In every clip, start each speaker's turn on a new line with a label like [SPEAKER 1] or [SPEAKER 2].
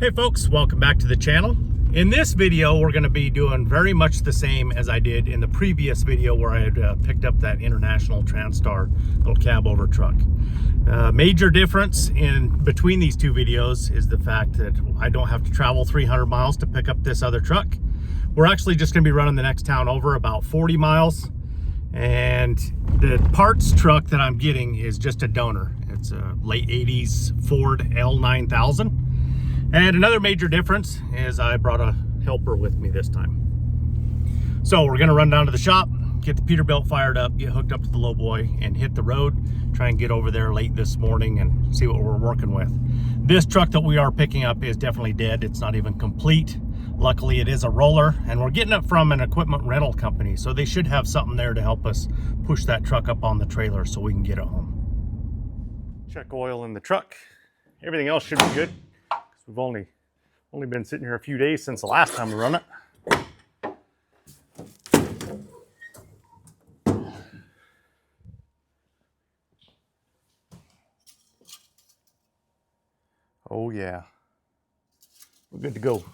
[SPEAKER 1] Hey folks, welcome back to the channel. In this video, we're going to be doing very much the same as I did in the previous video where I had picked up that International Transtar little cab over truck. Major difference in between these two videos is the fact that I don't have to travel 300 miles to pick up this other truck. We're actually just going to be running the next town over about 40 miles. And the parts truck that I'm getting is just a donor. It's a late 80s Ford L9000. And another major difference is I brought a helper with me this time. So we're gonna run down to the shop, get the Peterbilt fired up, get hooked up to the lowboy, and hit the road. Try and get over there late this morning and see what we're working with. This truck that we are picking up is definitely dead. It's not even complete. Luckily it is a roller, and we're getting it from an equipment rental company, so they should have something there to help us push that truck up on the trailer so we can get it home. Check oil in the truck. Everything else should be good. We've only been sitting here a few days since the last time we run it. Oh yeah, we're good to go.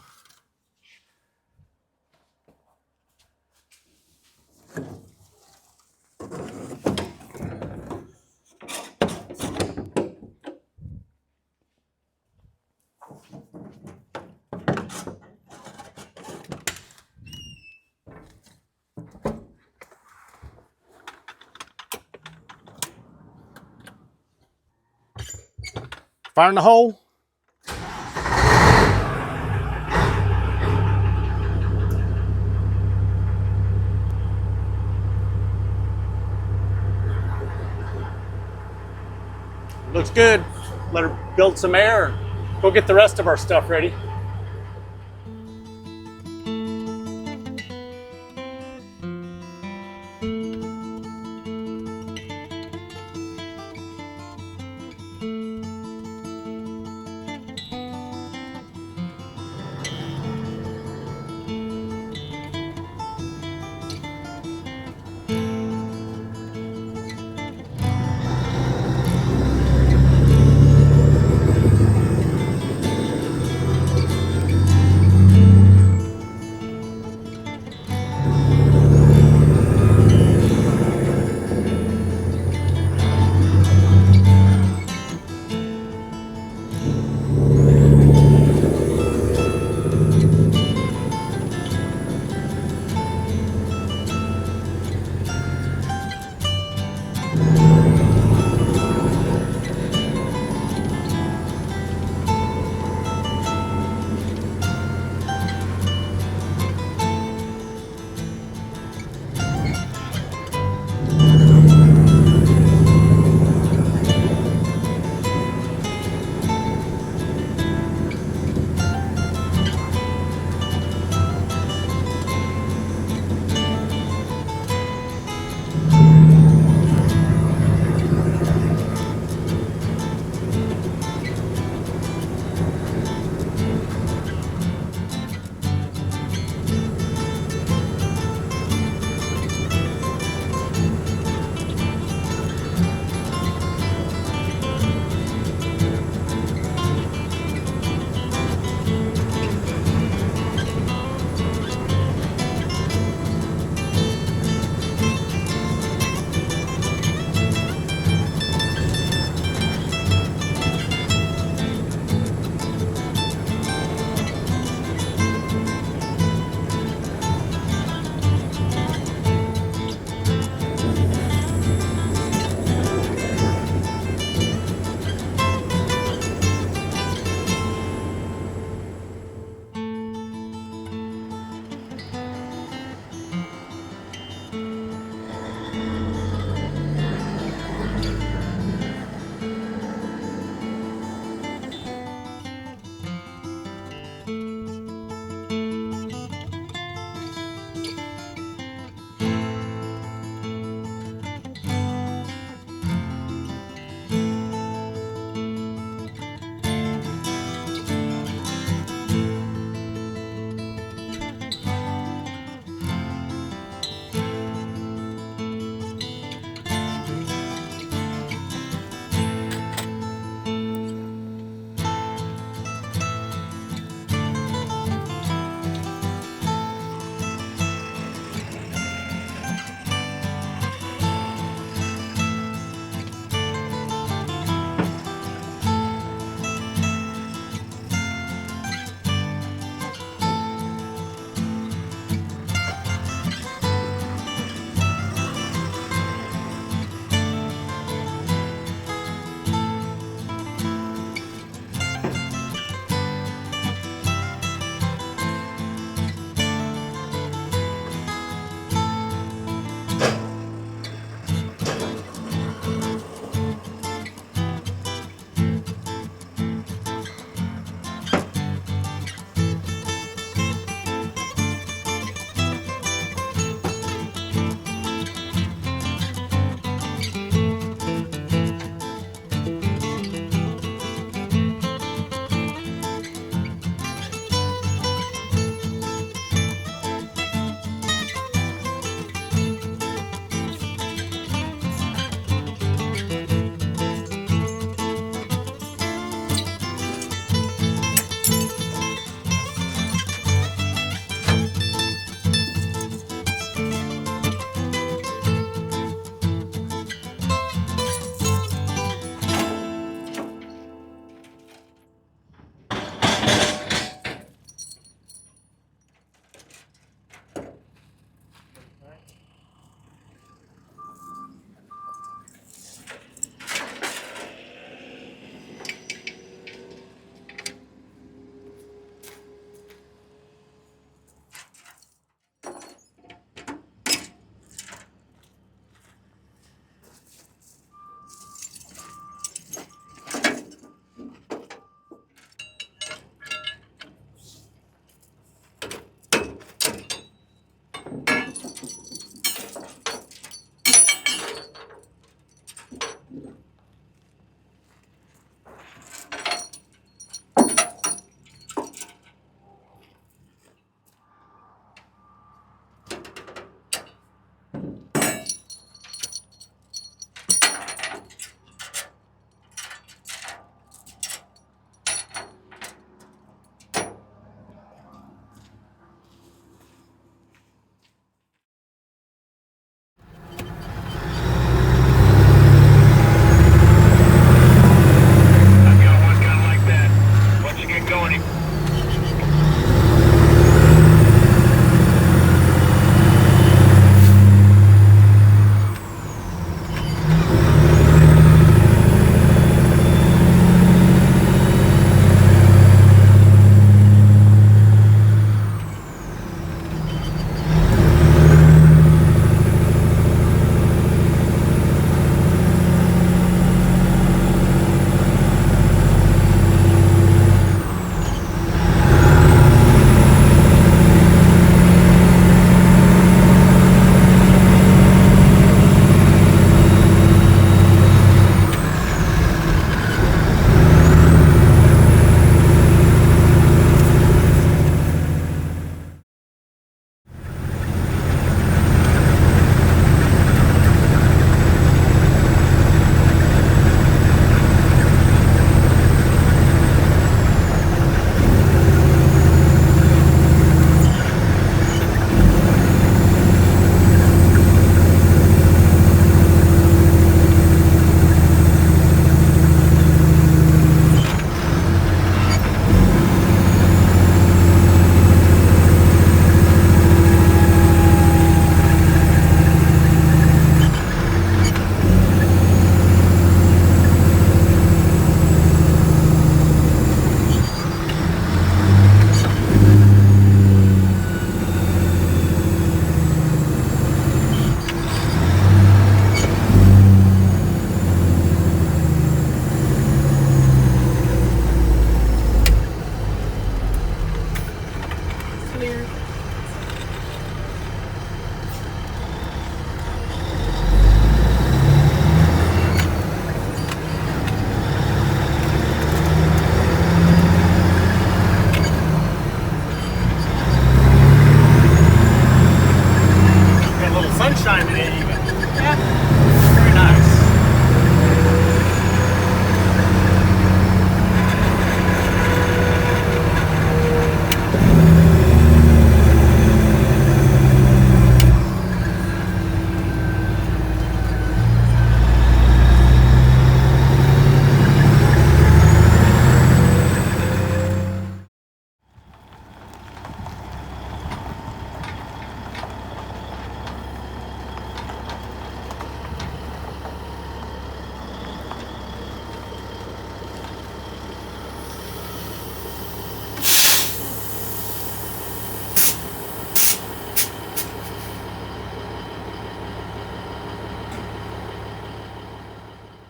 [SPEAKER 1] Fire in the hole. Looks good. Let her build some air and go get the rest of our stuff ready.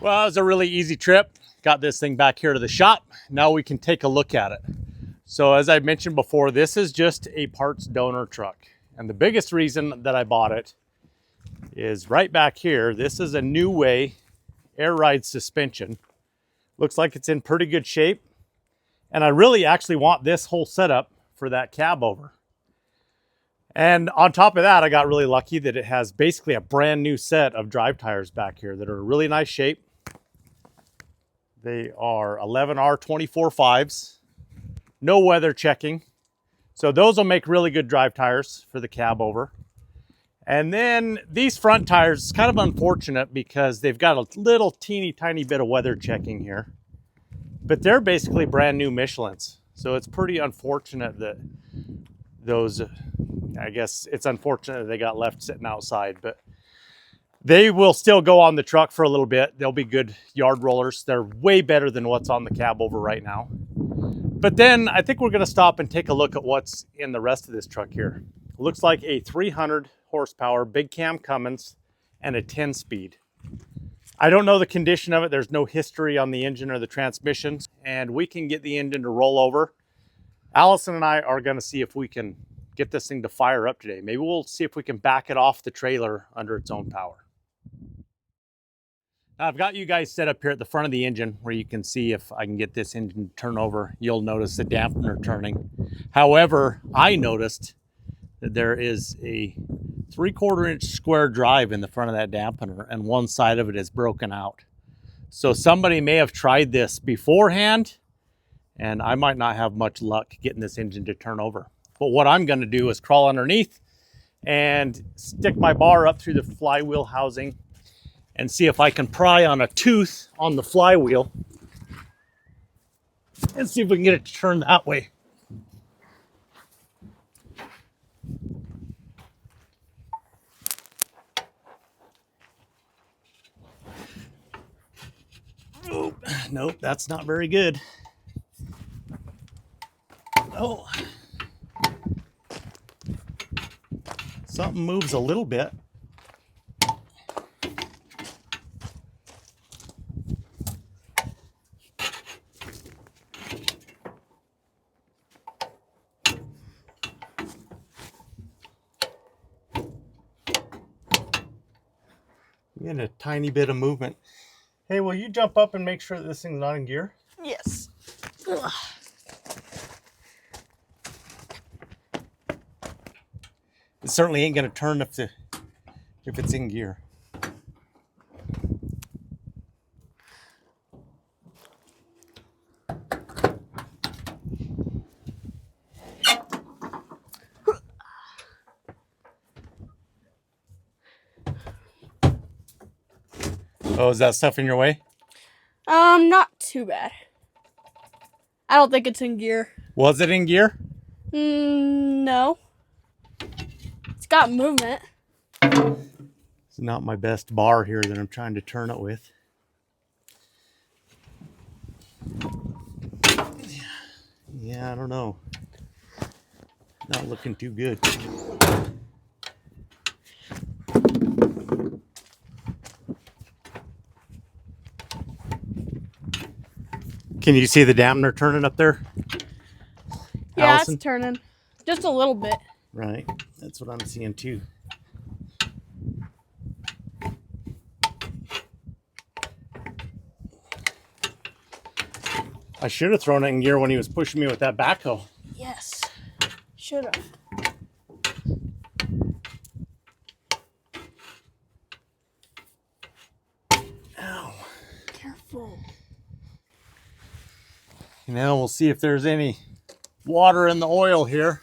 [SPEAKER 1] Well, it was a really easy trip. Got this thing back here to the shop. Now we can take a look at it. So as I mentioned before, this is just a parts donor truck. And the biggest reason that I bought it is right back here. This is a New Way air ride suspension. Looks like it's in pretty good shape. And I really actually want this whole setup for that cab over. And on top of that, I got really lucky that it has basically a brand new set of drive tires back here that are in really nice shape. They are 11R 24.5s, no weather checking. So those will make really good drive tires for the cab over. And then these front tires, it's kind of unfortunate because they've got a little teeny tiny bit of weather checking here. But they're basically brand new Michelins. So it's pretty unfortunate that those, I guess it's unfortunate that they got left sitting outside, but they will still go on the truck for a little bit. They'll be good yard rollers. They're way better than what's on the cab over right now. But then I think we're gonna stop and take a look at what's in the rest of this truck here. It looks like a 300 horsepower big cam Cummins and a 10-speed. I don't know the condition of it. There's no history on the engine or the transmissions, and we can get the engine to roll over. Allison and I are gonna see if we can get this thing to fire up today. Maybe we'll see if we can back it off the trailer under its own power. Now I've got you guys set up here at the front of the engine where you can see if I can get this engine to turn over. You'll notice the dampener turning. However, I noticed that there is a 3/4 inch square drive in the front of that dampener, and one side of it is broken out. So somebody may have tried this beforehand, and I might not have much luck getting this engine to turn over. But what I'm going to do is crawl underneath and stick my bar up through the flywheel housing and see if I can pry on a tooth on the flywheel and see if we can get it to turn that way. Oh, nope, that's not very good. Oh, something moves a little bit. Getting a tiny bit of movement. Hey, will you jump up and make sure that this thing's not in gear?
[SPEAKER 2] Yes. Ugh.
[SPEAKER 1] It certainly ain't gonna turn if it's in gear. Oh, is that stuff in your way?
[SPEAKER 2] Not too bad. I don't think it's in gear.
[SPEAKER 1] Was it in gear?
[SPEAKER 2] No. It's got movement.
[SPEAKER 1] It's not my best bar here that I'm trying to turn it with. Yeah, I don't know. Not looking too good. Can you see the dampener turning up there?
[SPEAKER 2] Yeah,
[SPEAKER 1] Allison?
[SPEAKER 2] it's turning. Just a little bit.
[SPEAKER 1] Right. That's what I'm seeing too. I should have thrown it in gear when he was pushing me with that backhoe.
[SPEAKER 2] Yes. Should have.
[SPEAKER 1] Ow.
[SPEAKER 2] Careful.
[SPEAKER 1] Now we'll see if there's any water in the oil here.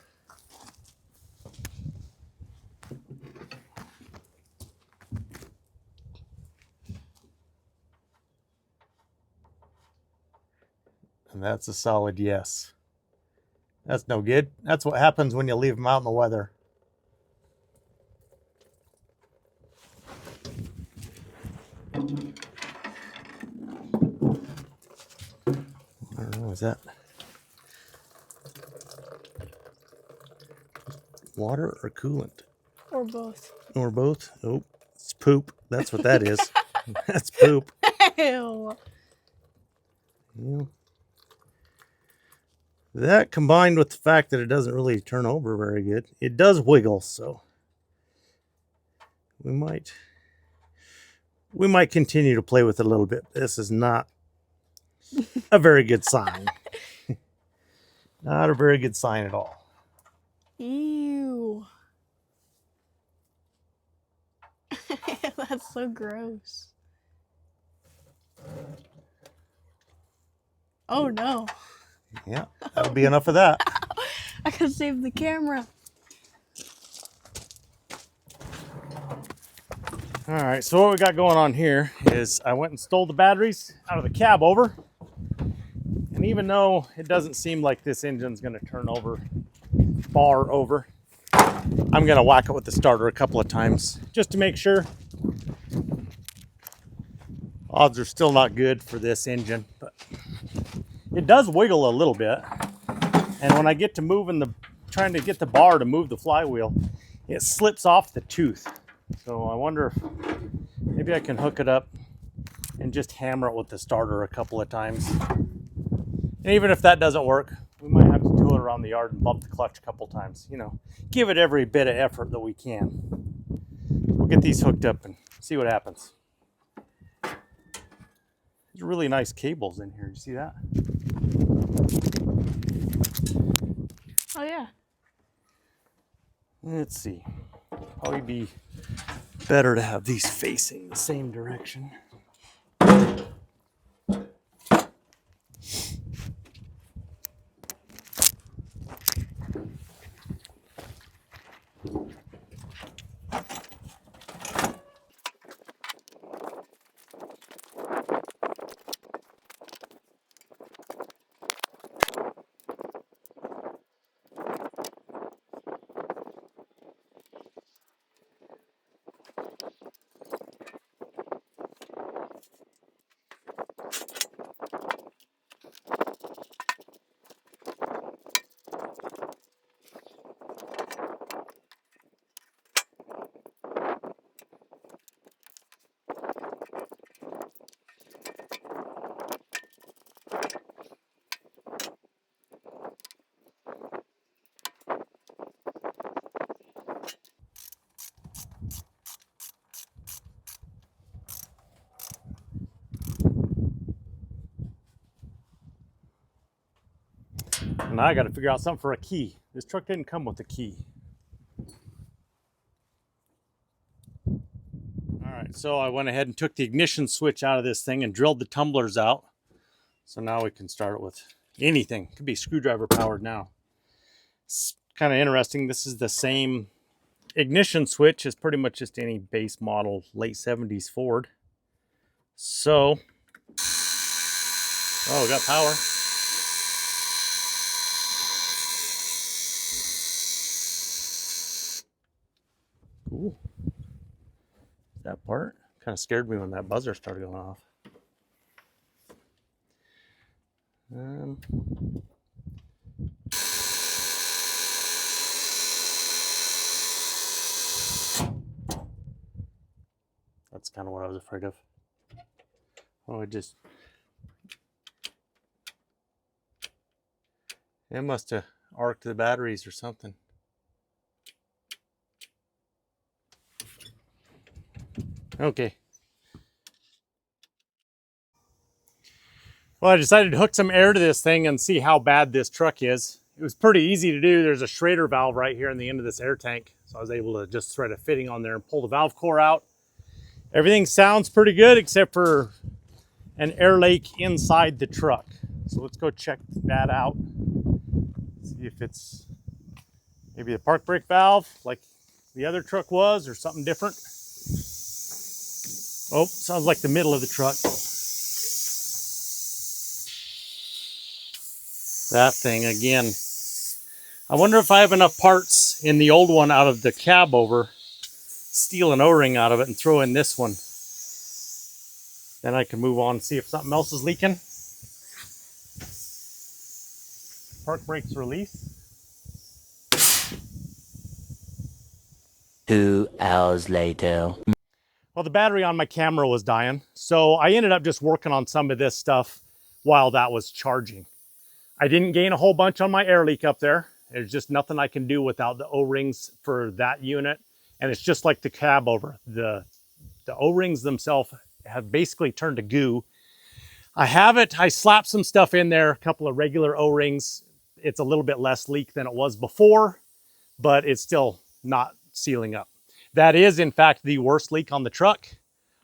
[SPEAKER 1] And that's a solid yes. That's no good. That's what happens when you leave them out in the weather. I don't know, is that water or coolant?
[SPEAKER 2] Or both.
[SPEAKER 1] Or both? Oh, it's poop. That's what that is. That's poop.
[SPEAKER 2] Ew.
[SPEAKER 1] Yeah. That combined with the fact that it doesn't really turn over very good, it does wiggle, so we might continue to play with it a little bit. This is not a very good sign. Not a very good sign at all.
[SPEAKER 2] Ew. That's so gross. Oh no.
[SPEAKER 1] Yeah, that'll be enough of that.
[SPEAKER 2] I gotta save the camera.
[SPEAKER 1] All right, so what we got going on here is I went and stole the batteries out of the cab over. And even though it doesn't seem like this engine's gonna turn over, bar over, I'm gonna whack it with the starter a couple of times just to make sure. Odds are still not good for this engine, but it does wiggle a little bit. And when I get to trying to get the bar to move the flywheel, it slips off the tooth. So I wonder if maybe I can hook it up and just hammer it with the starter a couple of times. And even if that doesn't work, we might have to tool it around the yard and bump the clutch a couple times. You know, give it every bit of effort that we can. We'll get these hooked up and see what happens. There's really nice cables in here. You see that?
[SPEAKER 2] Oh yeah.
[SPEAKER 1] Let's see. Probably be better to have these facing the same direction. Now I got to figure out something for a key. This truck didn't come with a key. All right, so I went ahead and took the ignition switch out of this thing and drilled the tumblers out. So now we can start it with anything. It could be screwdriver powered now. It's kind of interesting. This is the same ignition switch as pretty much just any base model late 70s Ford. So, oh, we got power. Cool. That part kind of scared me when that buzzer started going off. That's kind of what I was afraid of. Oh, it must have arced the batteries or something. Okay. Well, I decided to hook some air to this thing and see how bad this truck is. It was pretty easy to do. There's a Schrader valve right here in the end of this air tank. So I was able to just thread a fitting on there and pull the valve core out. Everything sounds pretty good except for an air leak inside the truck. So let's go check that out. See if it's maybe a park brake valve like the other truck was or something different. Oh, sounds like the middle of the truck. That thing again. I wonder if I have enough parts in the old one out of the cab over, steal an O-ring out of it and throw in this one. Then I can move on and see if something else is leaking. Park brakes release.
[SPEAKER 3] 2 hours later.
[SPEAKER 1] Well, Well, the battery on my camera was dying, so I ended up just working on some of this stuff while that was charging. I didn't gain a whole bunch on my air leak up there. There's just nothing I can do without the O-rings for that unit. And it's just like the cab over. The O-rings themselves have basically turned to goo. I slapped some stuff in there, a couple of regular O-rings. It's a little bit less leak than it was before, but it's still not sealing up. That is, in fact, the worst leak on the truck.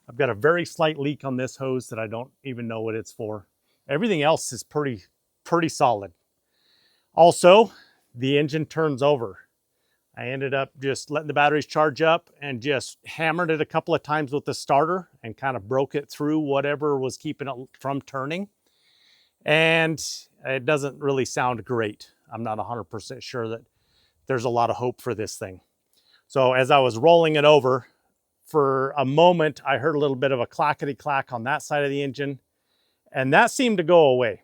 [SPEAKER 1] I've got a very slight leak on this hose that I don't even know what it's for. Everything else is pretty solid. Also, the engine turns over. I ended up just letting the batteries charge up and just hammered it a couple of times with the starter and kind of broke it through whatever was keeping it from turning. And it doesn't really sound great. I'm not 100% sure that there's a lot of hope for this thing. So as I was rolling it over, for a moment, I heard a little bit of a clackety-clack on that side of the engine, and that seemed to go away.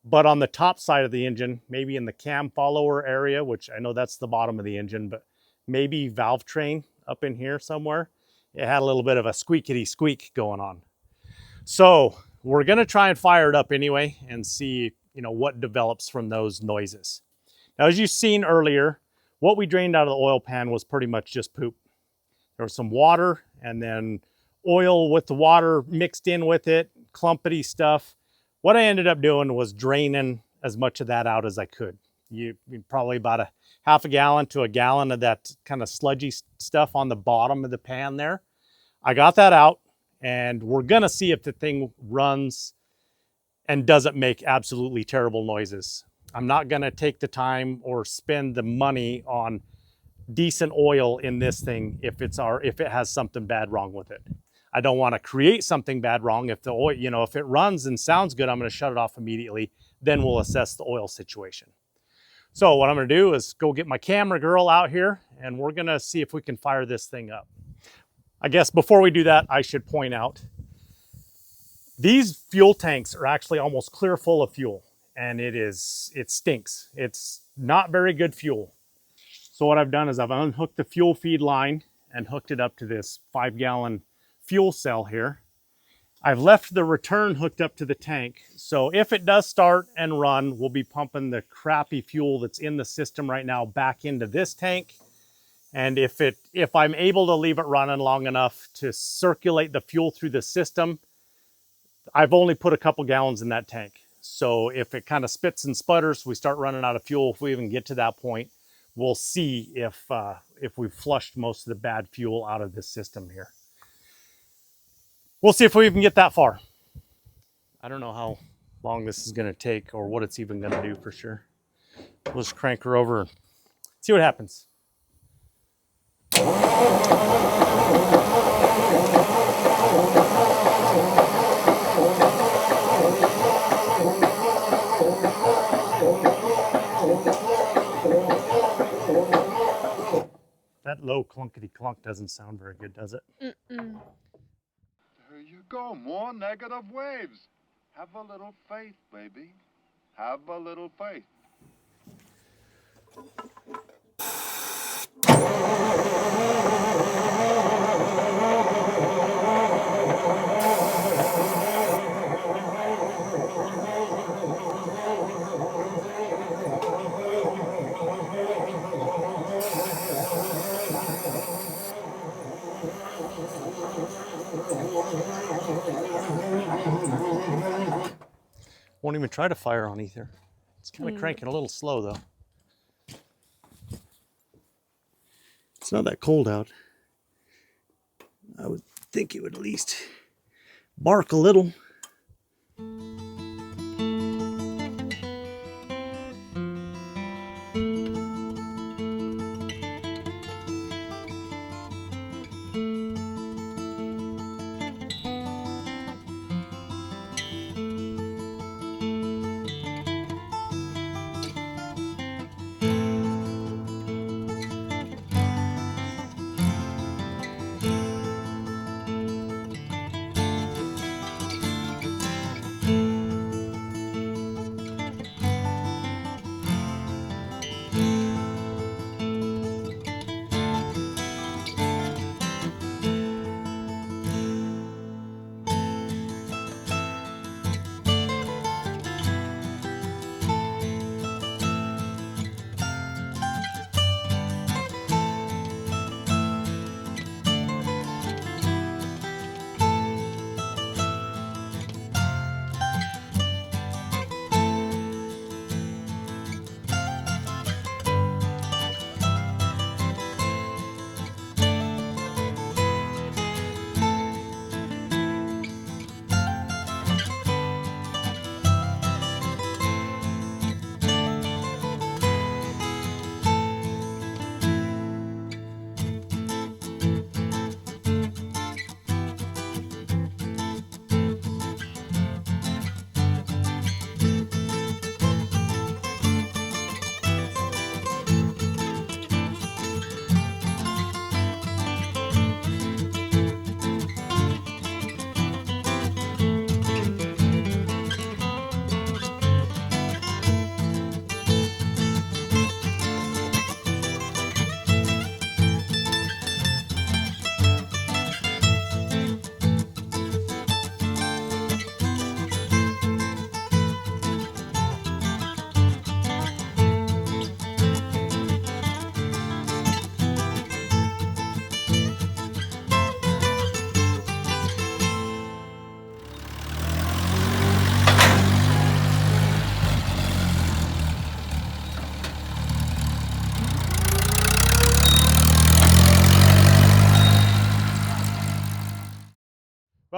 [SPEAKER 1] But on the top side of the engine, maybe in the cam follower area, which I know that's the bottom of the engine, but maybe valve train up in here somewhere, it had a little bit of a squeakity squeak going on. So we're gonna try and fire it up anyway and see, what develops from those noises. Now, as you've seen earlier, what we drained out of the oil pan was pretty much just poop. There was some water and then oil with the water mixed in with it, clumpity stuff. What I ended up doing was draining as much of that out as I could. You probably about a half a gallon to a gallon of that kind of sludgy stuff on the bottom of the pan there. I got that out, and we're gonna see if the thing runs and doesn't make absolutely terrible noises. I'm not gonna take the time or spend the money on decent oil in this thing if it has something bad wrong with it. I don't want to create something bad wrong. If the oil, if it runs and sounds good, I'm going to shut it off immediately. Then we'll assess the oil situation. So what I'm going to do is go get my camera girl out here, and we're going to see if we can fire this thing up. I guess before we do that, I should point out these fuel tanks are actually almost clear full of fuel, and it stinks. It's not very good fuel. So what I've done is I've unhooked the fuel feed line and hooked it up to this 5-gallon fuel cell here. I've left the return hooked up to the tank. So if it does start and run, we'll be pumping the crappy fuel that's in the system right now back into this tank. And if I'm able to leave it running long enough to circulate the fuel through the system, I've only put a couple gallons in that tank. So if it kind of spits and sputters, we start running out of fuel. If we even get to that point, we'll see if we've flushed most of the bad fuel out of this system here. We'll see if we even get that far. I don't know how long this is going to take or what it's even going to do for sure. We'll just crank her over and see what happens. That low clunkety clunk doesn't sound very good, does it?
[SPEAKER 2] Mm-mm.
[SPEAKER 3] There you go, more negative waves. Have a little faith, baby. Have a little faith.
[SPEAKER 1] Won't even try to fire on either. It's kind of cranking a little slow though. It's not that cold out. I would think it would at least bark a little.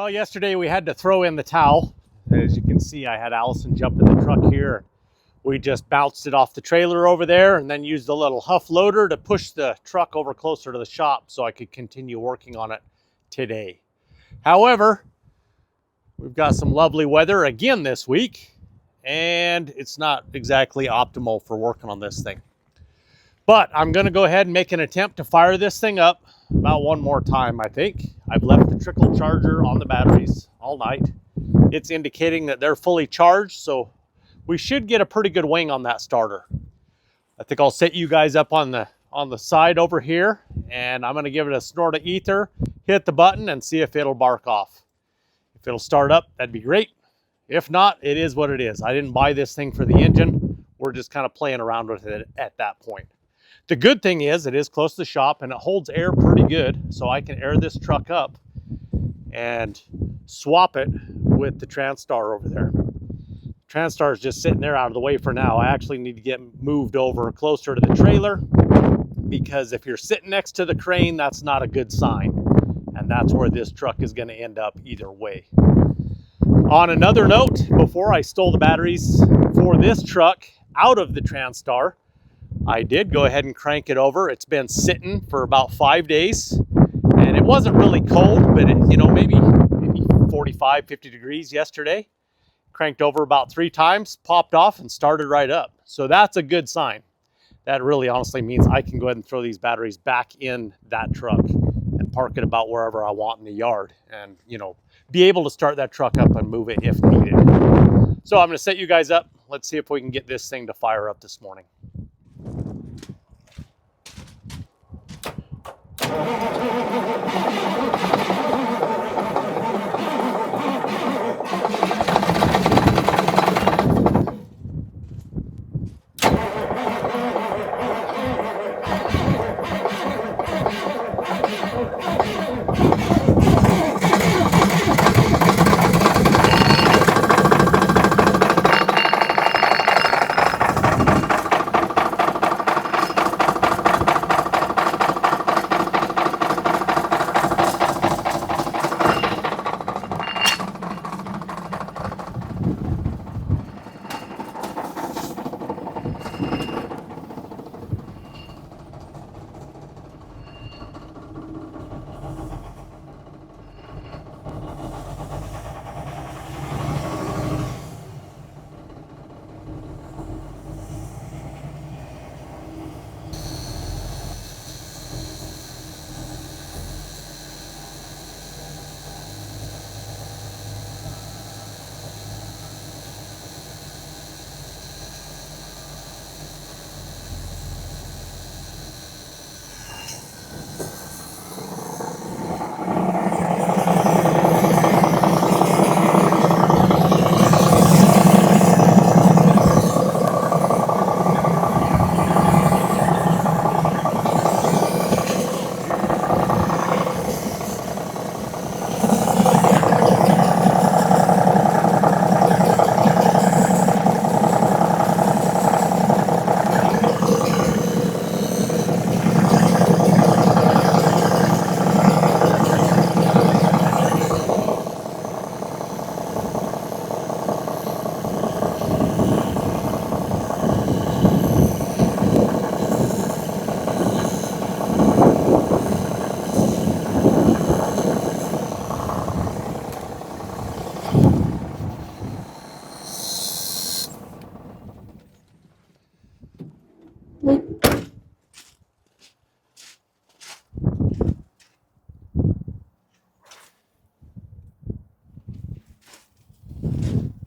[SPEAKER 1] Well, yesterday we had to throw in the towel. As you can see, I had Allison jump in the truck here. We just bounced it off the trailer over there and then used a little huff loader to push the truck over closer to the shop so I could continue working on it today. However, we've got some lovely weather again this week, and it's not exactly optimal for working on this thing. But I'm going to go ahead and make an attempt to fire this thing up about one more time, I think. I've left the trickle charger on the batteries all night. It's indicating that they're fully charged, so we should get a pretty good wing on that starter. I think I'll set you guys up on the side over here, and I'm going to give it a snort of ether, hit the button, and see if it'll bark off. If it'll start up, that'd be great. If not, it is what it is. I didn't buy this thing for the engine. We're just kind of playing around with it at that point. The good thing is it is close to the shop and it holds air pretty good, so I can air this truck up and swap it with the Transtar over there. Transtar is just sitting there out of the way for now. I actually need to get moved over closer to the trailer, because if you're sitting next to the crane, that's not a good sign. And that's where this truck is going to end up either way. On another note, before I stole the batteries for this truck out of the Transtar, I did go ahead and crank it over. It's been sitting for about 5 days, and it wasn't really cold, but it, maybe 45, 50 degrees yesterday. Cranked over about 3 times, popped off, and started right up. So that's a good sign. That really honestly means I can go ahead and throw these batteries back in that truck and park it about wherever I want in the yard, and be able to start that truck up and move it if needed. So I'm going to set you guys up. Let's see if we can get this thing to fire up this morning.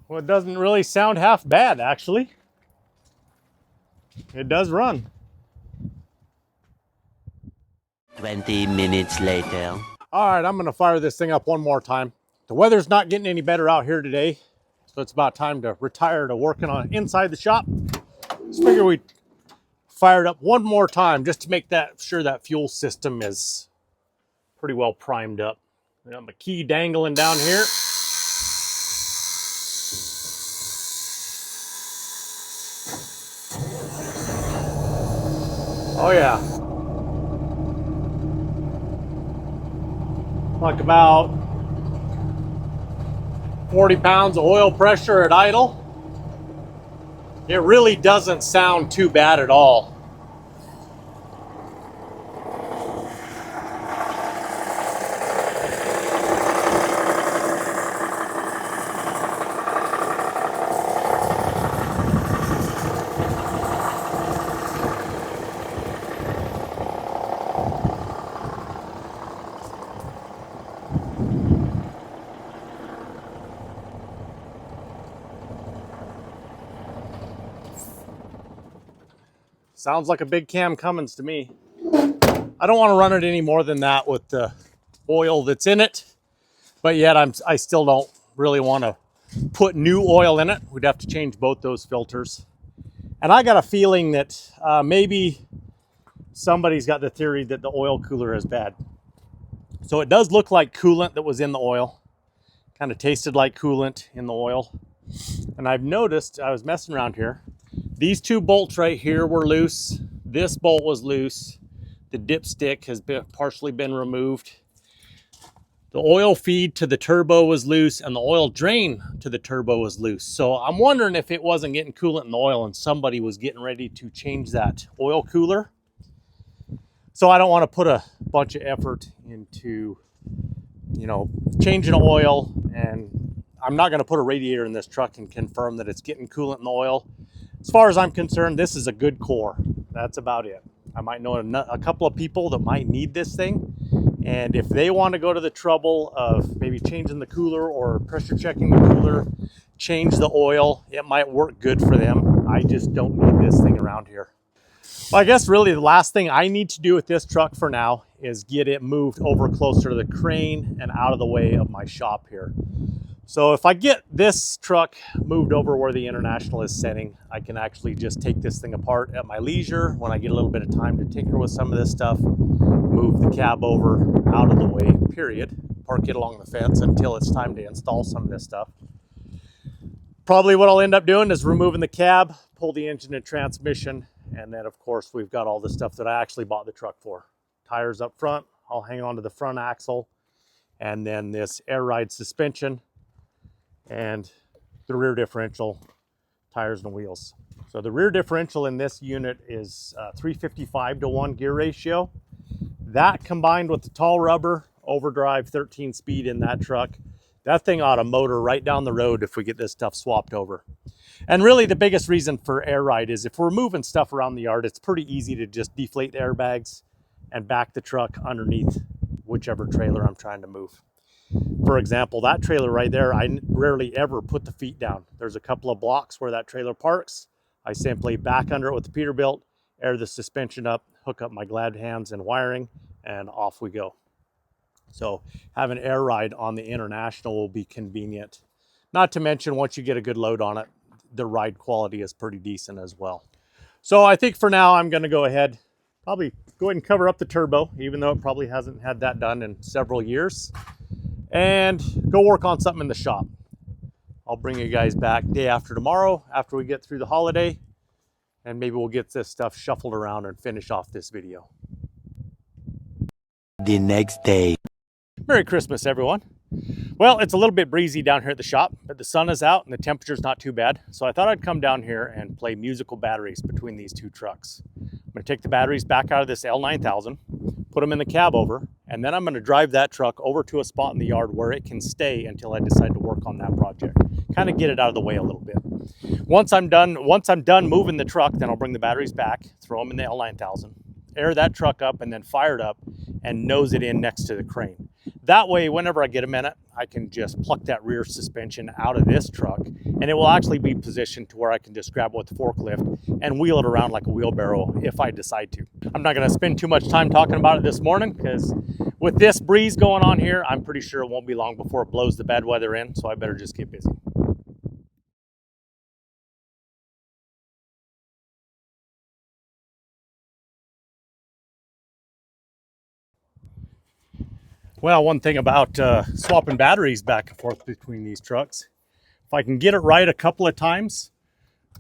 [SPEAKER 1] Well, it doesn't really sound half bad, actually. It does run.
[SPEAKER 4] 20 minutes later.
[SPEAKER 1] All right, I'm going to fire this thing up one more time. The weather's not getting any better out here today, so it's about time to retire to working on inside the shop. Just figure we fire it up one more time just to make sure that fuel system is pretty well primed up. I got my key dangling down here. Oh yeah. Like about 40 pounds of oil pressure at idle. It really doesn't sound too bad at all. Sounds like a big Cam Cummins to me. I don't want to run it any more than that with the oil that's in it, but yet I still don't really want to put new oil in it. We'd have to change both those filters. And I got a feeling that maybe somebody's got the theory that the oil cooler is bad. So it does look like coolant that was in the oil. Kind of tasted like coolant in the oil. And I've noticed, I was messing around here, these two bolts right here were loose. This bolt was loose. The dipstick has partially been removed. The oil feed to the turbo was loose and the oil drain to the turbo was loose. So I'm wondering if it wasn't getting coolant in the oil and somebody was getting ready to change that oil cooler. So I don't want to put a bunch of effort into, changing oil, and I'm not going to put a radiator in this truck and confirm that it's getting coolant in the oil. As far as I'm concerned, this is a good core. That's about it. I might know a couple of people that might need this thing. And if they want to go to the trouble of maybe changing the cooler or pressure checking the cooler, change the oil, it might work good for them. I just don't need this thing around here. Well, I guess really the last thing I need to do with this truck for now is get it moved over closer to the crane and out of the way of my shop here. So if I get this truck moved over where the International is sitting, I can actually just take this thing apart at my leisure when I get a little bit of time to tinker with some of this stuff, move the cab over out of the way, period. Park it along the fence until it's time to install some of this stuff. Probably what I'll end up doing is removing the cab, pull the engine and transmission, and then of course we've got all the stuff that I actually bought the truck for. Tires up front, I'll hang on to the front axle, and then this air ride suspension, and the rear differential, tires and wheels. So the rear differential in this unit is 355:1 gear ratio. That combined with the tall rubber overdrive 13 speed in that truck, that thing ought to motor right down the road if we get this stuff swapped over. And really the biggest reason for air ride is if we're moving stuff around the yard, it's pretty easy to just deflate the airbags and back the truck underneath whichever trailer I'm trying to move. For example, that trailer right there, I rarely ever put the feet down. There's a couple of blocks where that trailer parks. I simply back under it with the Peterbilt, air the suspension up, hook up my glad hands and wiring, and off we go. So having air ride on the International will be convenient. Not to mention, once you get a good load on it, the ride quality is pretty decent as well. So I think for now, I'm gonna go ahead, probably go ahead and cover up the turbo, even though it probably hasn't had that done in several years, and go work on something in the shop. I'll bring you guys back day after tomorrow after we get through the holiday, and maybe we'll get this stuff shuffled around and finish off this video.
[SPEAKER 4] The next day.
[SPEAKER 1] Merry Christmas, everyone. Well, it's a little bit breezy down here at the shop, but the sun is out and the temperature's not too bad. So I thought I'd come down here and play musical batteries between these two trucks. I'm gonna take the batteries back out of this L9000, put them in the cab over, and then I'm gonna drive that truck over to a spot in the yard where it can stay until I decide to work on that project. Kind of get it out of the way a little bit. Once I'm done moving the truck, then I'll bring the batteries back, throw them in the L9000, air that truck up, and then fire it up and nose it in next to the crane. That way, whenever I get a minute, I can just pluck that rear suspension out of this truck, and it will actually be positioned to where I can just grab it with the forklift and wheel it around like a wheelbarrow if I decide to. I'm not gonna spend too much time talking about it this morning, because with this breeze going on here, I'm pretty sure it won't be long before it blows the bad weather in, so I better just get busy. Well, one thing about swapping batteries back and forth between these trucks, if I can get it right a couple of times,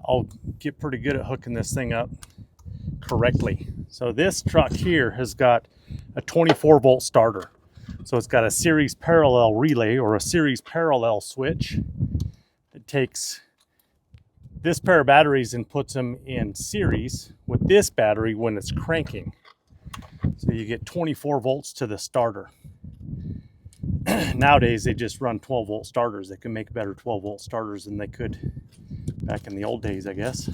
[SPEAKER 1] I'll get pretty good at hooking this thing up correctly. So this truck here has got a 24 volt starter. So it's got a series parallel relay or a series parallel switch that takes this pair of batteries and puts them in series with this battery when it's cranking. So you get 24 volts to the starter. Nowadays they just run 12 volt starters. They can make better 12 volt starters than they could back in the old days, I guess.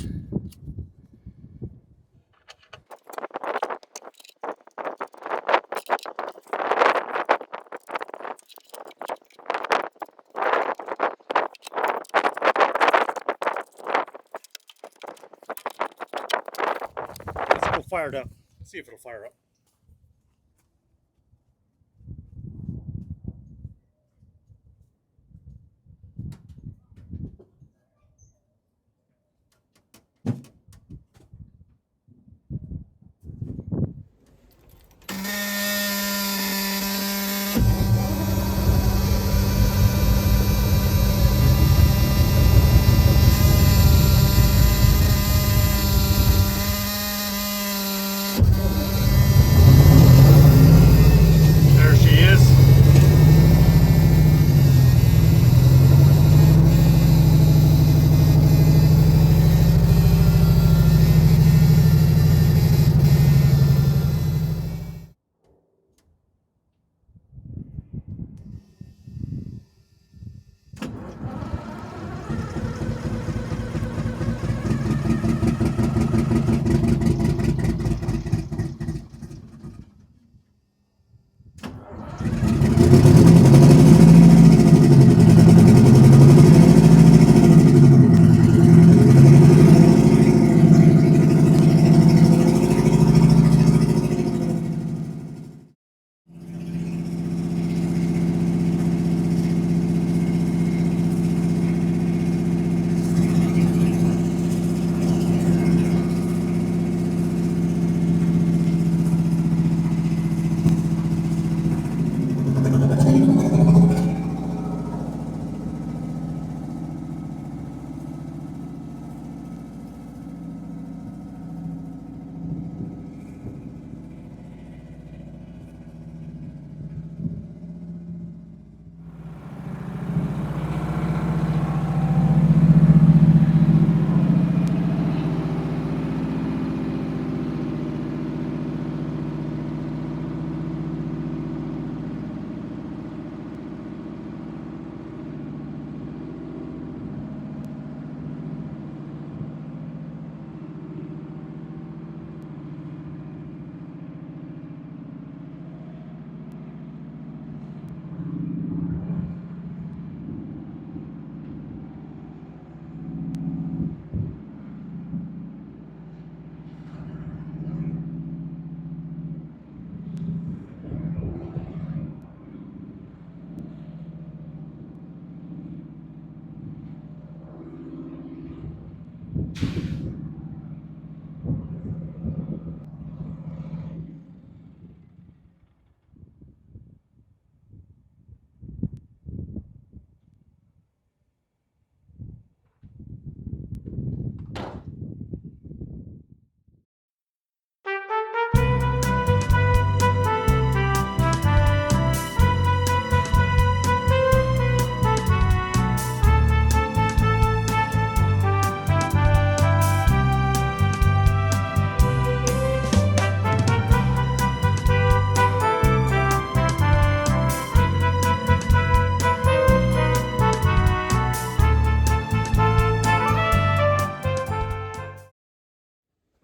[SPEAKER 1] Let's go fire it up. See if it'll fire up. There she is.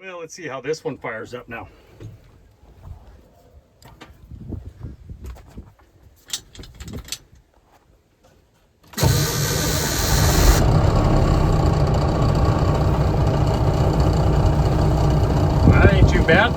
[SPEAKER 1] Well, let's see how this one fires up now. That ain't too bad.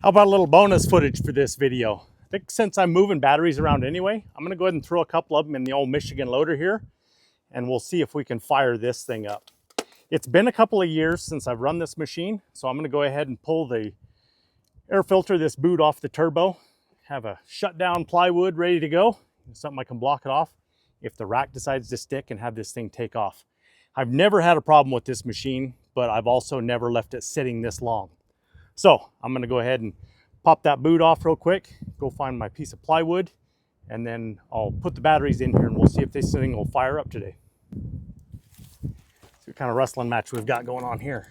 [SPEAKER 1] How about a little bonus footage for this video? I think since I'm moving batteries around anyway, I'm gonna go ahead and throw a couple of them in the old Michigan loader here, and we'll see if we can fire this thing up. It's been a couple of years since I've run this machine, so I'm gonna go ahead and pull the air filter, this boot off the turbo, have a shutdown plywood ready to go, something I can block it off if the rack decides to stick, and have this thing take off. I've never had a problem with this machine, but I've also never left it sitting this long. So I'm gonna go ahead and pop that boot off real quick, go find my piece of plywood, and then I'll put the batteries in here and we'll see if this thing will fire up today. See what kind of wrestling match we've got going on here.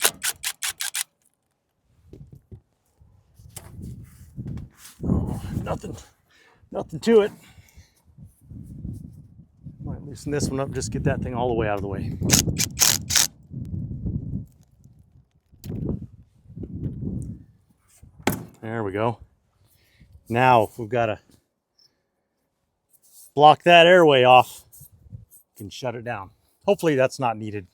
[SPEAKER 1] Oh, nothing to it. Might loosen this one up, just get that thing all the way out of the way. There we go. Now we've got to block that airway off. We can shut it down. Hopefully that's not needed.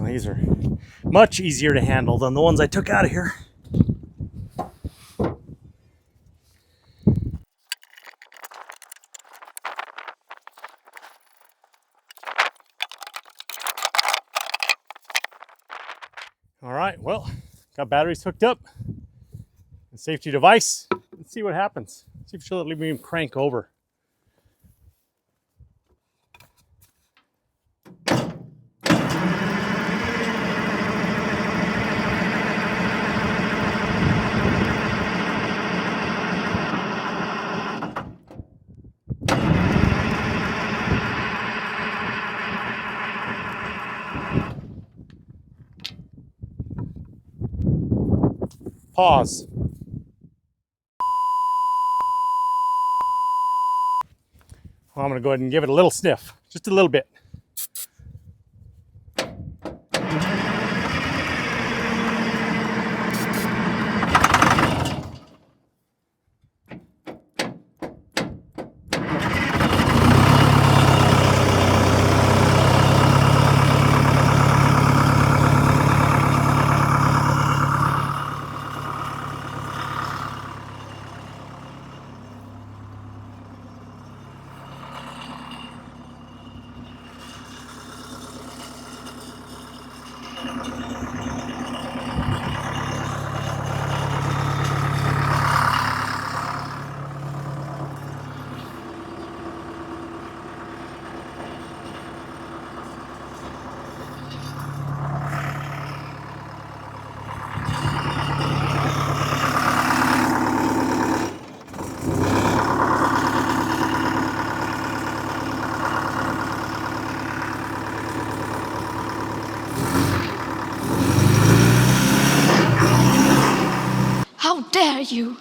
[SPEAKER 1] These are much easier to handle than the ones I took out of here. All right, well, got batteries hooked up, the safety device. Let's see what happens. See if she'll let me crank over. Pause. Well, I'm going to go ahead and give it a little sniff, just a little bit.
[SPEAKER 2] How dare you?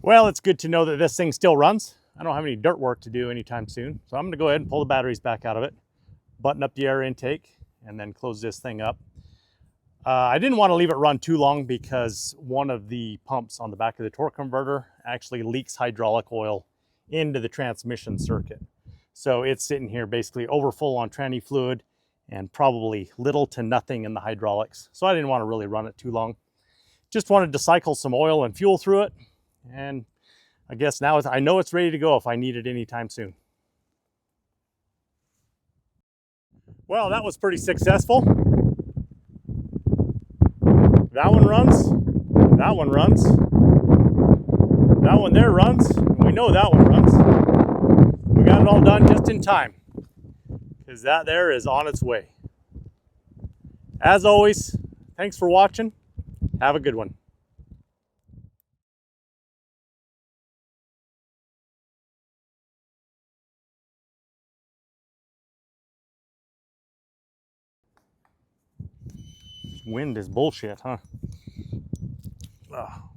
[SPEAKER 1] Well, it's good to know that this thing still runs. I don't have any dirt work to do anytime soon. So I'm gonna go ahead and pull the batteries back out of it, button up the air intake, and then close this thing up. I didn't want to leave it run too long because one of the pumps on the back of the torque converter actually leaks hydraulic oil into the transmission circuit. So it's sitting here basically over full on tranny fluid and probably little to nothing in the hydraulics. So I didn't want to really run it too long. Just wanted to cycle some oil and fuel through it. And I guess now I know it's ready to go if I need it anytime soon. Well, that was pretty successful. That one runs. That one runs. That one there runs. We know that one runs. We got it all done just in time. because that there is on its way. As always, thanks for watching. Have a good one. Wind is bullshit, huh? Ugh.